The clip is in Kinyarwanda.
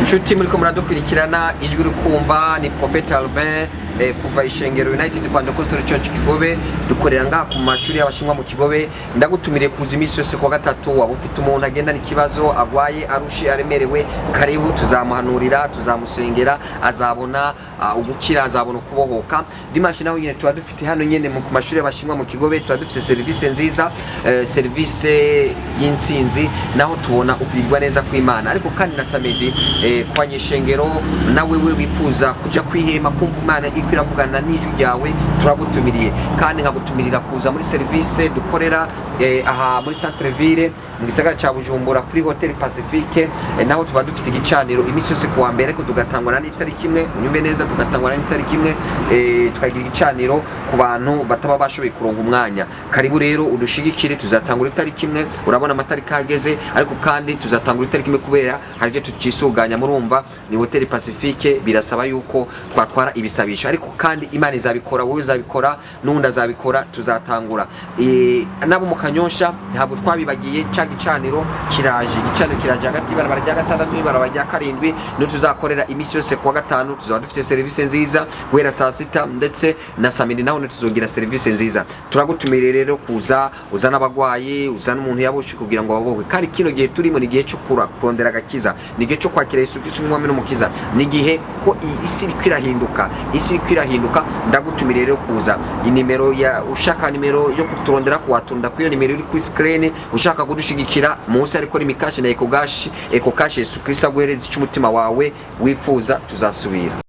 Nshuti muri ko muradukurikirana ijwi rukumva ni Prophet Albin kuva Ishengero United Pentecostal Church Kigobe dukorera ngaha ku mashuri y'abashinwa mu Kigobe. Ndagutumire kuza imisi yose kwa gatatu waba ufite umuntu agenda n'ikibazo agwaye arushe aremerewe, karibu tuzamuhanurira tuzamusengera azabona ugukira azabona kubohoka. Dimanche naho nyene tuba dufite hano nyene mu mashuri y'abashinwa mu Kigobe tuba dufite service nziza, service y'intsinzi naho tubona ubwirwa neza kw'Imana. Ariko kandi na samedi kwa Nyeshengero nawe we bifuza kuja kwihema kumva Imana iravugana n'ijwi ryawe, turagutumiriye kandi nkagutumirira kuza muri service dukorera aha muri Centre Ville mu gisagara ca Bujumbura kuri Hotel Pacifique. Naho tuba dufite igicaniro imisi yose kuwa mbere ko tugatangwa n'itariki imwe, unyumve neza, tugatangwa n'itariki imwe tukagira igicaniro ku bantu bataba bashoboye kuronga umwanya. Karibu rero udushigikire, tuzatangura itariki imwe, urabona amatariki ageze, ariko kandi tuzatangura itariki imwe kubera hari je tukisuganya. Murumva ni Hotel Pacifique, birasaba yuko twatwara ibisabisho, ariko kandi Imana izabikora, wowe uzabikora, n'undi azabikora, tuzatangura. Nabo mu Kanyosha ntabwo twabibagiye, ca gicaniro kiraje, igicaniro kiraje hagati y'Ibarabara rya 6 n'Ibarabara rya 7, no tuzakorera imisi yose kuwa gatanu. Tuzaba dufite service nziza guhera saa 6 ndetse na samedi naho tuzogira service nziza. Turagutumira rero kuza, uzana abagwaye, uzana umuntu yaboshe kugira ngo babohwe. Kandi kino gihe turimo ni gihe cyo kurondera agakiza, ni gihe cyo kwakira Yesu Kristo nk'umwami n'umukiza, ni gihe kuko isi iri kwirahinduka. Ndagutumira rero kuza. Inimero ya ushaka nimero yo kuturondera kuwatunda kwiyo nimero iri kuri screen, ushaka kudushigikira munsi ariko rimikashi na Eco Cash Yesu Kristo aguhereza icyo umutima wawe wifuza, tuzasubira.